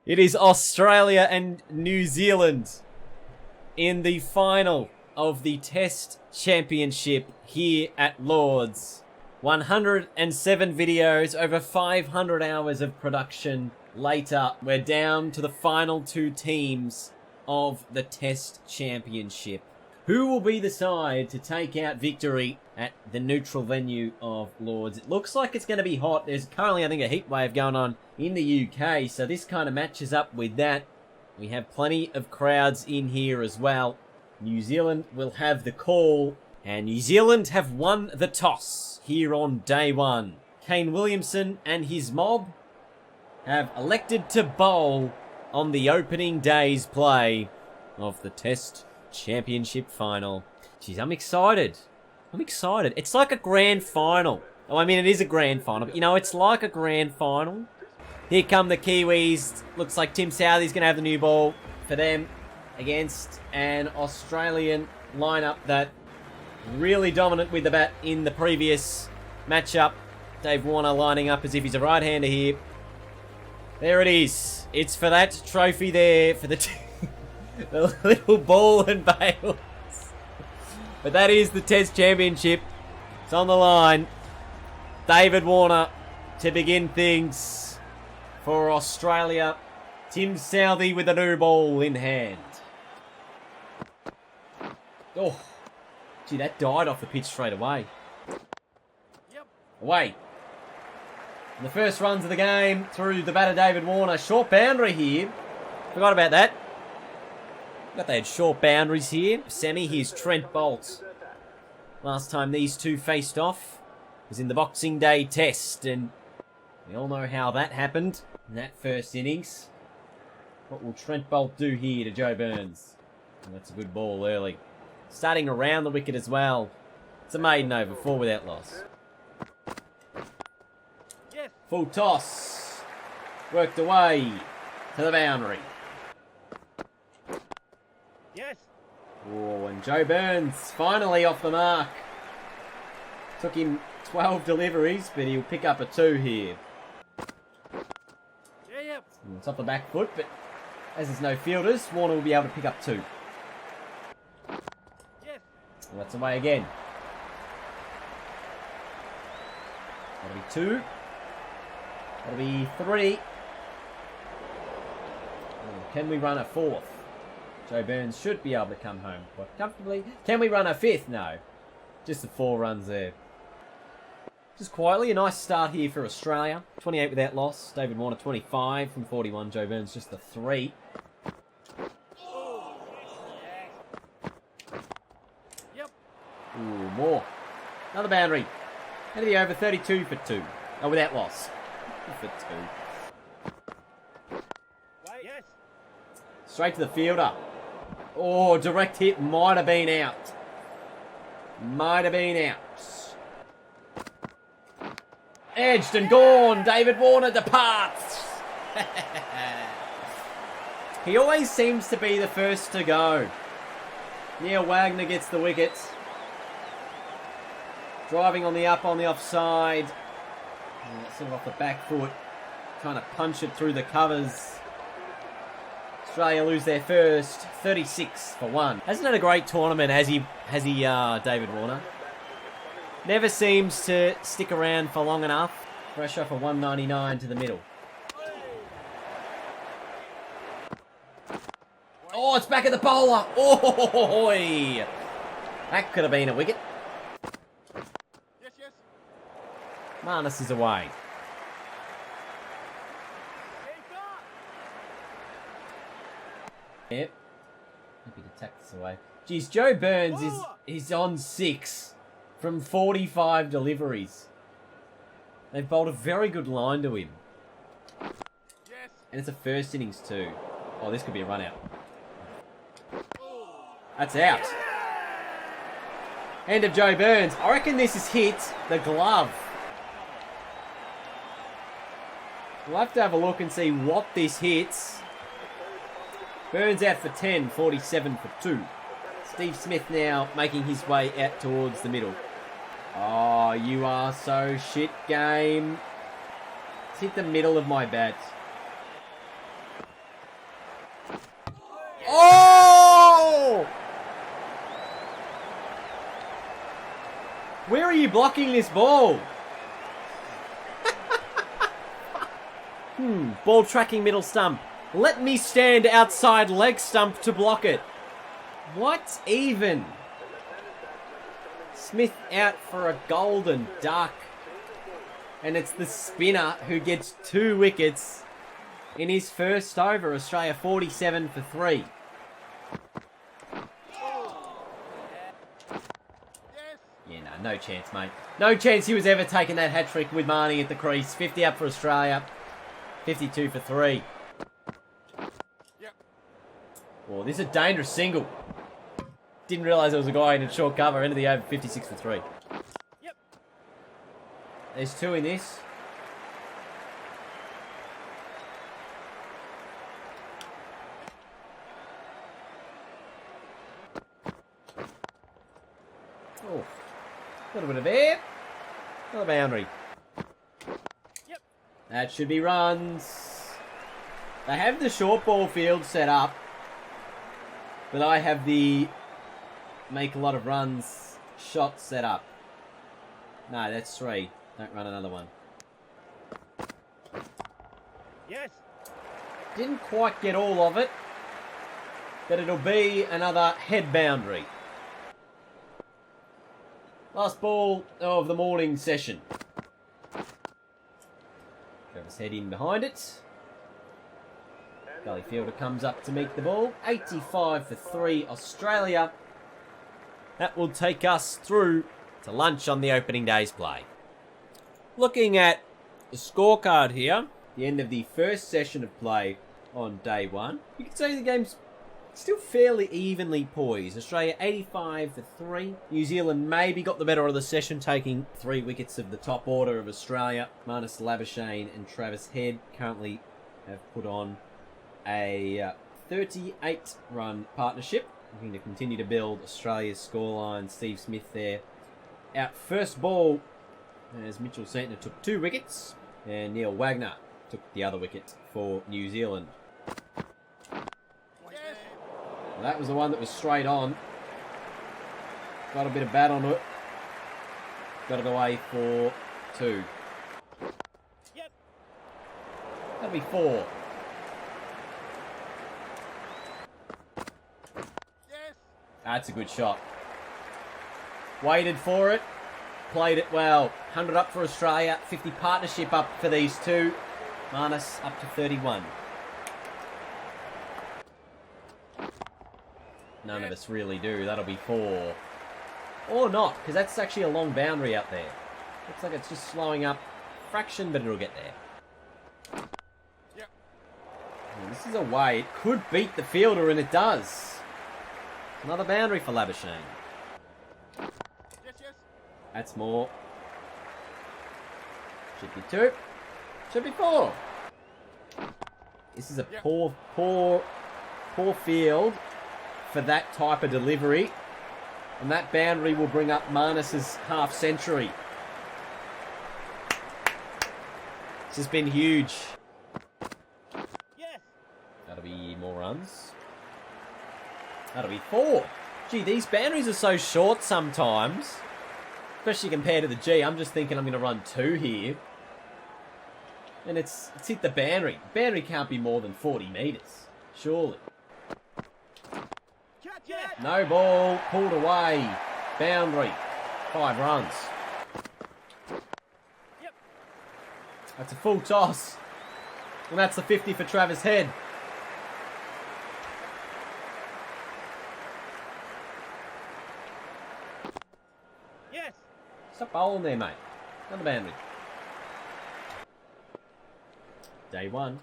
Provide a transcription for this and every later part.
It is Australia and New Zealand in the final of the Test Championship here at Lord's. 107 videos, over 500 hours of production later. We're down to the final two teams of the Test Championship. Who will be the side to take out victory at the neutral venue of Lord's? It looks like it's going to be hot. There's currently, I think, a heat wave going on in the UK, so this kind of matches up with that. We have plenty of crowds in here as well. New Zealand will have the call, and New Zealand have won the toss here on day one. Kane Williamson and his mob have elected to bowl on the opening day's play of the Test Championship final. Jeez, I'm excited. It's like a grand final. Oh, I mean, it is a grand final, but, you know, it's like a grand final. Here come the Kiwis. Looks like Tim Southey's going to have the new ball for them against an Australian lineup that really dominant with the bat in the previous matchup. Dave Warner lining up as if he's a right-hander here. There it is. It's for that trophy there for the the little ball and bails. But that is the Test Championship. It's on the line. David Warner to begin things for Australia. Tim Southey with a new ball in hand. Oh, gee, that died off the pitch straight away. Away. And the first runs of the game through the batter David Warner. Short boundary here. Forgot about that. But they had short boundaries here. Semi, here's Trent Boult. Last time these two faced off was in the Boxing Day Test, and we all know how that happened in that first innings. What will Trent Boult do here to Joe Burns? And that's a good ball early. Starting around the wicket as well. It's a maiden over, 4 without loss. Full toss. Worked away to the boundary. Yes. Oh, and Joe Burns finally off the mark. Took him 12 deliveries, but he'll pick up a 2 here. Yep. It's off the back foot, but as there's no fielders, Warner will be able to pick up 2. Yes. And that's away again. That'll be 2. That'll be 3. Can we run a 4th? Joe Burns should be able to come home quite comfortably. Can we run a 5th? No. Just the 4 runs there. Just quietly, a nice start here for Australia. 28 without loss. David Warner 25 from 41. Joe Burns just the 3. Yep. Ooh, more. Another boundary. Going to be over 32 for 2. Oh, without loss. For 2. Yes. Straight to the fielder. Oh, direct hit might have been out. Might have been out. Edged and gone. David Warner departs. He always seems to be the first to go. Neil Wagner gets the wicket. Driving on the up, on the offside. Sort of off the back foot. Trying to punch it through the covers. Australia lose their first, 36 for 1. Hasn't had a great tournament, has he, David Warner? Never seems to stick around for long enough. Pressure for 199 to the middle. Oh, it's back at the bowler. Oh, that could have been a wicket. Yes. Marnus is away. Yep. Happy to tack this away. Geez, Joe Burns is on 6 from 45 deliveries. They've bowled a very good line to him. Yes. And it's a first innings too. Oh, this could be a run out. That's out. End of Joe Burns. I reckon this has hit the glove. We'll have to have a look and see what this hits. Burns out for 10, 47 for 2. Steve Smith now making his way out towards the middle. Oh, you are so shit, game. It's hit the middle of my bat. Oh! Where are you blocking this ball? Ball tracking middle stump. Let me stand outside leg stump to block it. What even? Smith out for a golden duck. And it's the spinner who gets 2 wickets in his first over. Australia 47 for 3. Yeah, no chance, mate. No chance he was ever taking that hat-trick with Marnie at the crease. 50 up for Australia. 52 for 3. Oh, this is a dangerous single. Didn't realise there was a guy in a short cover. Into the over, 56 for 3. There's 2 in this. Oh, a little bit of air. Another boundary. That should be runs. They have the short ball field set up, but I have the make a lot of runs shot set up. No, that's 3. Don't run another one. Yes. Didn't quite get all of it, but it'll be another head boundary. Last ball of the morning session. Travis head in behind it. Gully fielder comes up to meet the ball. 85 for 3 Australia. That will take us through to lunch on the opening day's play. Looking at the scorecard here, the end of the first session of play on day 1, you can see the game's still fairly evenly poised. Australia 85 for 3. New Zealand maybe got the better of the session, taking 3 wickets of the top order of Australia. Marnus Labuschagne and Travis Head currently have put on a 38-run partnership, looking to continue to build Australia's scoreline. Steve Smith there out first ball as Mitchell Santner took 2 wickets and Neil Wagner took the other wicket for New Zealand. Well, that was the one that was straight on. Got a bit of bat on it. Got it away for 2. That'll be 4. That's a good shot. Waited for it. Played it well. 100 up for Australia. 50 partnership up for these 2. Marnus up to 31. None of us really do. That'll be 4. Or not, because that's actually a long boundary out there. Looks like it's just slowing up a fraction, but it'll get there. Well, this is a way. It could beat the fielder, and it does. Another boundary for Labuschagne. That's more. Should be 2. Should be 4. This is a poor field for that type of delivery. And that boundary will bring up Marnus's half century. This has been huge. That'll be more runs. That'll be 4. Gee, these boundaries are so short sometimes. Especially compared to the G. I'm just thinking I'm going to run 2 here. And it's hit the boundary. The boundary can't be more than 40 metres. Surely. No ball. Pulled away. Boundary. 5 runs. That's a full toss. And that's the 50 for Travis Head. Stop bowling there, mate. Another boundary. Day 1.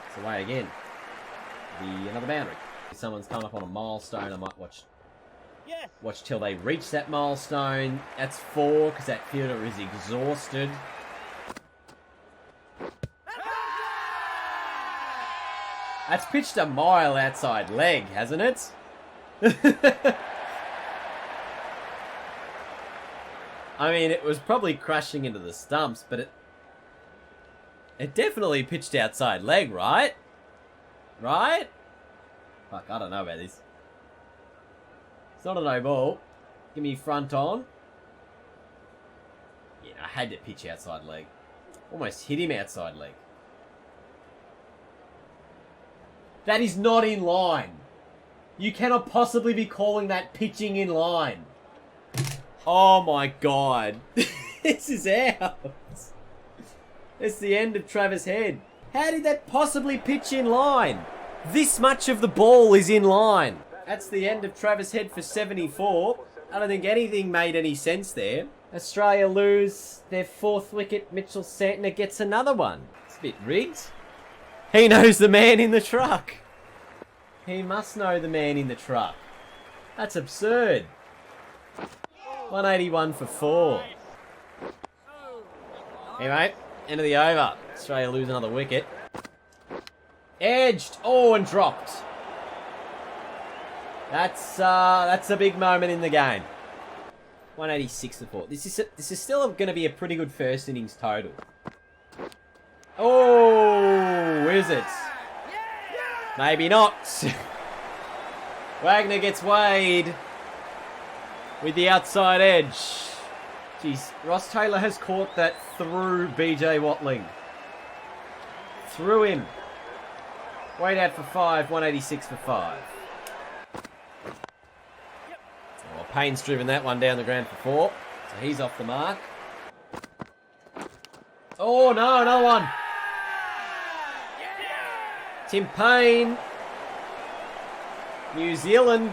It's away again. Another boundary. If someone's come up on a milestone, I might watch till they reach that milestone. That's 4, because that fielder is exhausted. That's pitched a mile outside leg, hasn't it? I mean, it was probably crashing into the stumps, but It definitely pitched outside leg, right? Right? Fuck, I don't know about this. It's not a no ball. Give me front on. Yeah, I had to pitch outside leg. Almost hit him outside leg. That is not in line. You cannot possibly be calling that pitching in line. Oh my god. This is out. It's the end of Travis Head. How did that possibly pitch in line? This much of the ball is in line. That's the end of Travis Head for 74. I don't think anything made any sense there. Australia lose their 4th wicket. Mitchell Santner gets another one. It's a bit rigged. He knows the man in the truck. He must know the man in the truck. That's absurd. 181 for 4. Anyway, end of the over. Australia lose another wicket. Edged. Oh, and dropped. That's a big moment in the game. 186 for 4. This is still going to be a pretty good first innings total. Oh, is it? Maybe not. Wagner gets weighed with the outside edge. Jeez, Ross Taylor has caught that through BJ Watling. Through him. Weighed out for 5, 186 for 5. Oh, Payne's driven that one down the ground for 4. So he's off the mark. Oh, no, another one. Tim Payne. New Zealand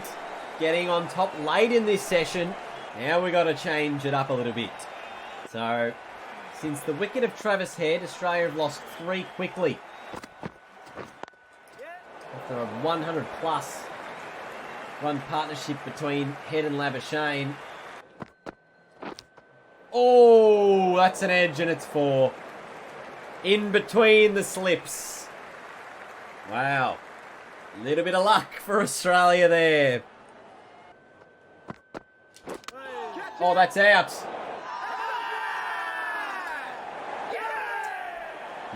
getting on top late in this session. Now we got to change it up a little bit. So, since the wicket of Travis Head, Australia have lost 3 quickly. After a 100 plus run partnership between Head and Labuschagne. Oh, that's an edge and it's 4. In between the slips. Wow. A little bit of luck for Australia there. Oh, that's out.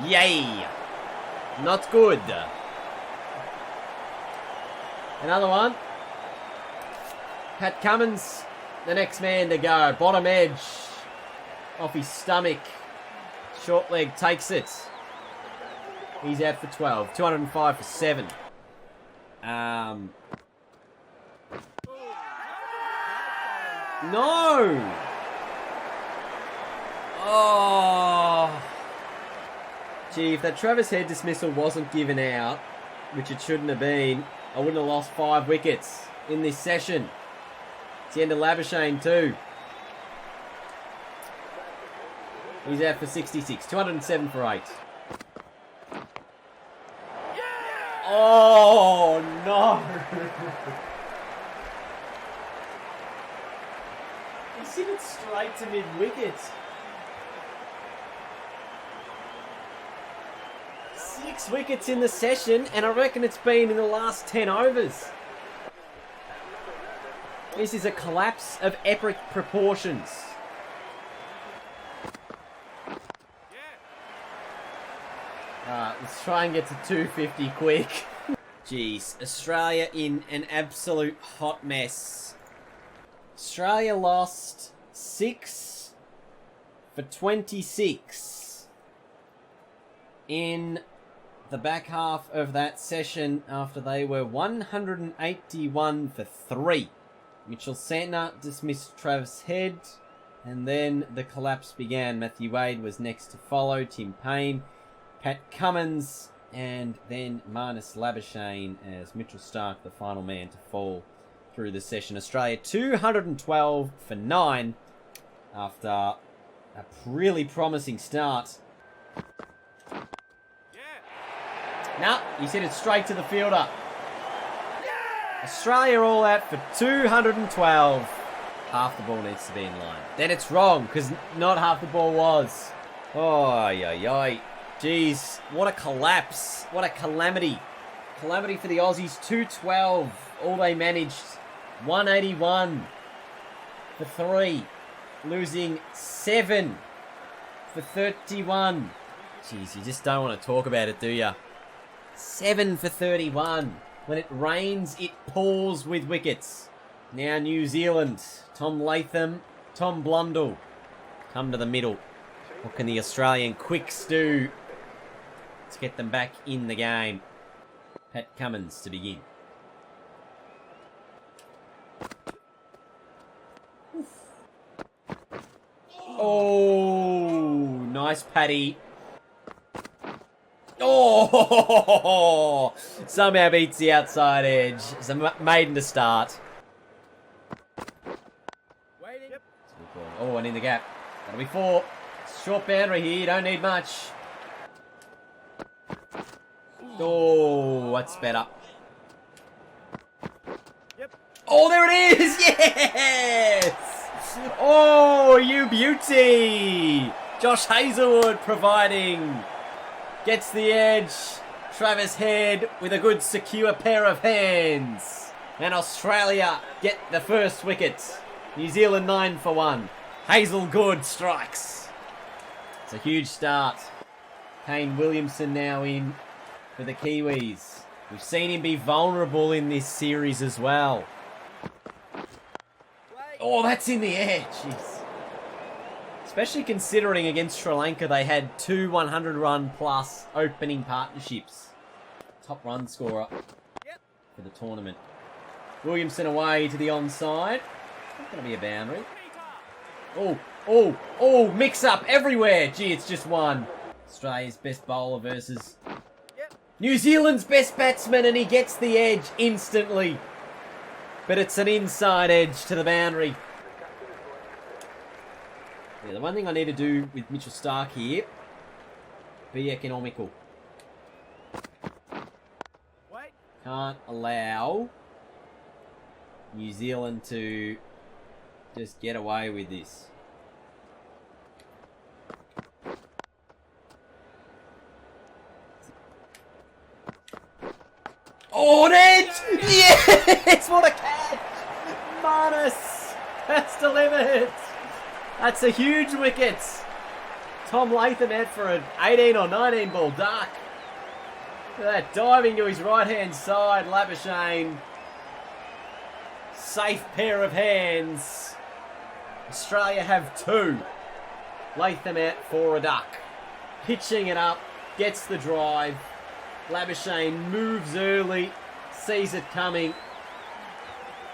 Yay. Not good. Another one. Pat Cummins, the next man to go. Bottom edge. Off his stomach. Short leg takes it. He's out for 12. 205 for 7. No! Oh! Gee, if that Travis Head dismissal wasn't given out, which it shouldn't have been, I wouldn't have lost 5 wickets in this session. It's the end of Labuschagne too. He's out for 66. 207 for 8. Oh, no! He hit it straight to mid-wicket. 6 wickets in the session, and I reckon it's been in the last 10 overs. This is a collapse of epic proportions. Alright, let's try and get to 250 quick. Jeez, Australia in an absolute hot mess. Australia lost 6 for 26 in the back half of that session after they were 181 for 3. Mitchell Santner dismissed Travis Head, and then the collapse began. Matthew Wade was next to follow, Tim Payne, Pat Cummins, and then Marnus Labuschagne as Mitchell Starc, the final man to fall through the session. Australia 212 for 9 after a really promising start. Nah, he's hit it straight to the fielder. Australia all out for 212. Half the ball needs to be in line. Then it's wrong, because not half the ball was. Oh, yeah. Jeez, what a collapse. What a calamity. Calamity for the Aussies. 212. All they managed. 181 for 3. Losing 7 for 31. Jeez, you just don't want to talk about it, do you? 7 for 31. When it rains, it pours with wickets. Now New Zealand. Tom Latham, Tom Blundell. Come to the middle. What can the Australian quicks do to get them back in the game? Pat Cummins to begin. Oh, nice Paddy. Oh, somehow beats the outside edge. It's a maiden to start. Waiting. Yep. Oh, and in the gap. That'll be 4. Short boundary here. You don't need much. Oh, that's better. Yep. Oh, there it is! Yes! Oh, you beauty! Josh Hazelwood providing. Gets the edge. Travis Head with a good secure pair of hands. And Australia get the first wicket. New Zealand 9 for 1. Hazelgood strikes. It's a huge start. Kane Williamson now in for the Kiwis. We've seen him be vulnerable in this series as well. Oh, that's in the air. Jeez. Especially considering against Sri Lanka they had 2 100-run plus opening partnerships. Top run scorer for the tournament. Williamson away to the onside. Not going to be a boundary. Oh, mix up everywhere. Gee, it's just one. Australia's best bowler versus New Zealand's best batsman, and he gets the edge instantly. But it's an inside edge to the boundary. Yeah, the one thing I need to do with Mitchell Starc here, be economical. Can't allow New Zealand to just get away with this. Oh, an edge! Yes! What a catch! Marnus has delivered. That's a huge wicket. Tom Latham out for an 18 or 19 ball duck. Look at that, diving to his right-hand side. Labuschagne. Safe pair of hands. Australia have 2. Latham out for a duck. Pitching it up. Gets the drive. Labuschagne moves early. Sees it coming.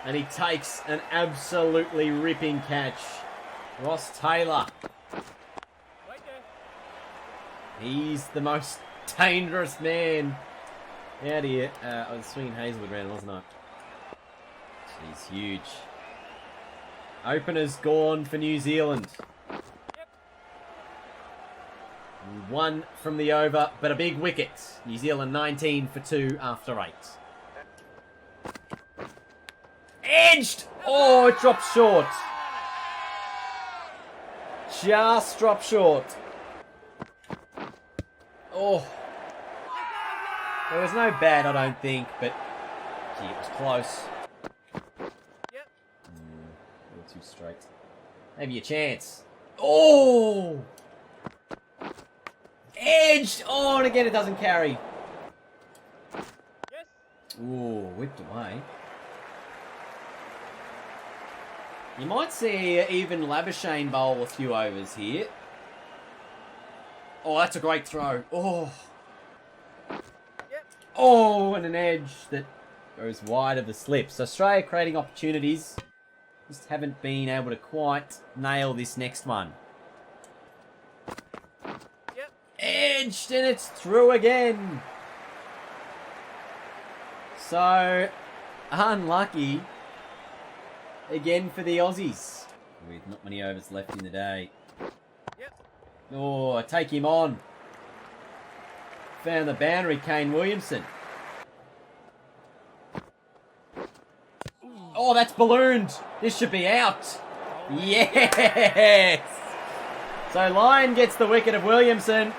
And he takes an absolutely ripping catch. Ross Taylor. He's the most dangerous man out here. I was swinging Hazelwood around, wasn't I? He's huge. Opener's gone for New Zealand. 1 from the over, but a big wicket. New Zealand 19 for 2 after 8. Edged! Oh, it dropped short. Just dropped short. Oh. There was no bad, I don't think, but gee, it was close. A little too straight. Maybe a chance. Oh! Edged! Oh, and again it doesn't carry. Ooh, whipped away. You might see even Labuschagne bowl a few overs here. Oh, that's a great throw. Oh. Oh, and an edge that goes wide of the slip. So Australia creating opportunities. Just haven't been able to quite nail this next one. Edged, and it's through again. So, unlucky again for the Aussies. With not many overs left in the day. Oh, take him on. Found the boundary, Kane Williamson. Oh, that's ballooned. This should be out. Yes! So Lyon gets the wicket of Williamson.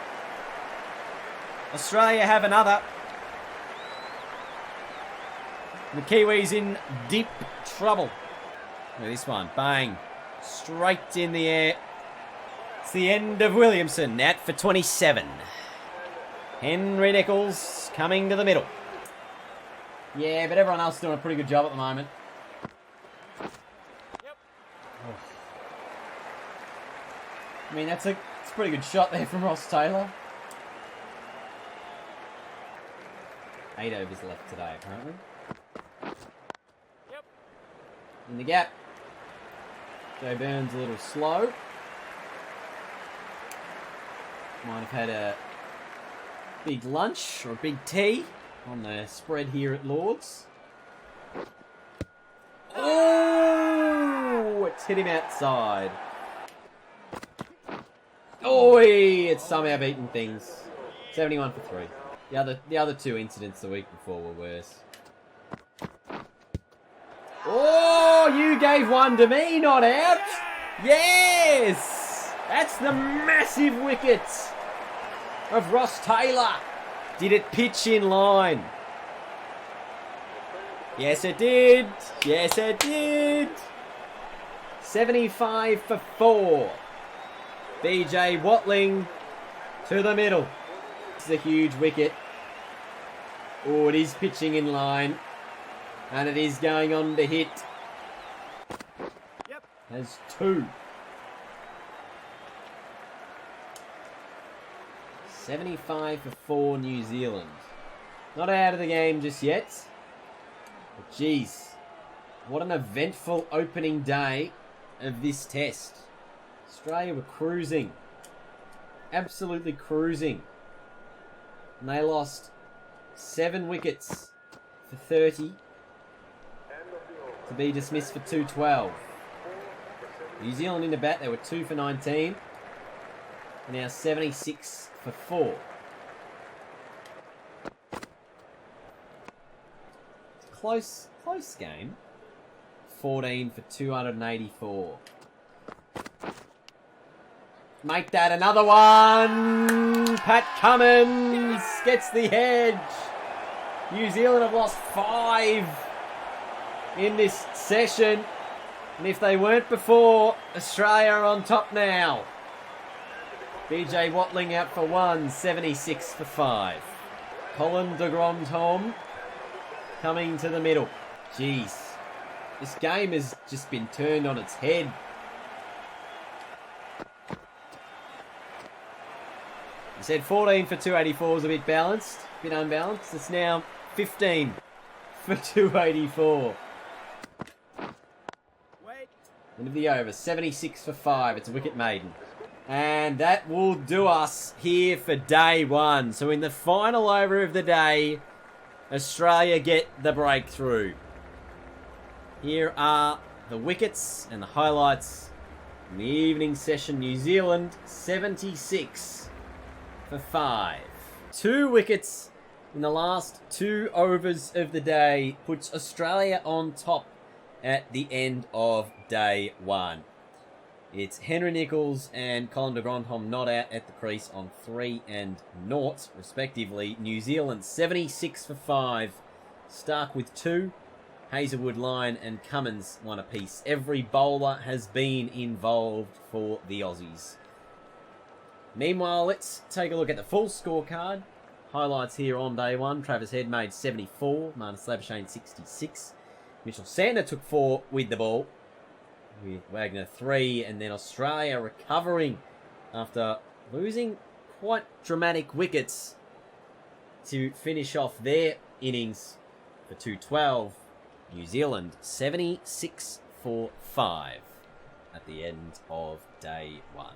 Australia have another. The Kiwis in deep trouble. Look at this one. Bang. Straight in the air. It's the end of Williamson. Out for 27. Henry Nicholls coming to the middle. Yeah, but everyone else is doing a pretty good job at the moment. Yep. Oh. I mean, it's a pretty good shot there from Ross Taylor. 8 overs left today, apparently. Yep. In the gap. Joe Burns a little slow. Might have had a big lunch or a big tea on the spread here at Lords. Oh, it's hit him outside. Oh, it's somehow beaten things. 71 for 3. The other two incidents the week before were worse. Oh, you gave one to me, not out. Yes! That's the massive wicket of Ross Taylor. Did it pitch in line? Yes, it did. Yes, it did. 75 for 4. BJ Watling to the middle. This is a huge wicket. Oh, it is pitching in line. And it is going on to hit. Yep. Has 2. 75 for 4 New Zealand. Not out of the game just yet. But geez, what an eventful opening day of this test. Australia were cruising. Absolutely cruising. And they lost 7 wickets for 30 to be dismissed for 212. New Zealand in the bat, they were 2 for 19. And now 76 for 4. Close game. 14 for 284. Make that another one. Pat Cummins gets the edge. New Zealand have lost 5 in this session. And if they weren't before, Australia are on top now. BJ Watling out for 1, 76 for 5. Colin de Grandhomme coming to the middle. Jeez. This game has just been turned on its head. I said 14 for 284 is a bit balanced, a bit unbalanced. It's now 15 for 284. Wait. End of the over, 76 for 5. It's a wicket maiden. And that will do us here for day 1. So in the final over of the day, Australia get the breakthrough. Here are the wickets and the highlights in the evening session. New Zealand, 76 for 5. 2 wickets in the last 2 overs of the day puts Australia on top at the end of day 1. It's Henry Nicholls and Colin de Grandhomme not out at the crease on 3 and 0, respectively. New Zealand 76 for 5. Stark with 2. Hazelwood, Lyon and Cummins 1 apiece. Every bowler has been involved for the Aussies. Meanwhile, let's take a look at the full scorecard. Highlights here on day 1. Travis Head made 74. Marnus Labuschagne 66. Mitchell Santner took 4 with the ball, with Wagner 3, and then Australia recovering after losing quite dramatic wickets to finish off their innings for 212. New Zealand 76 for 5 at the end of day 1.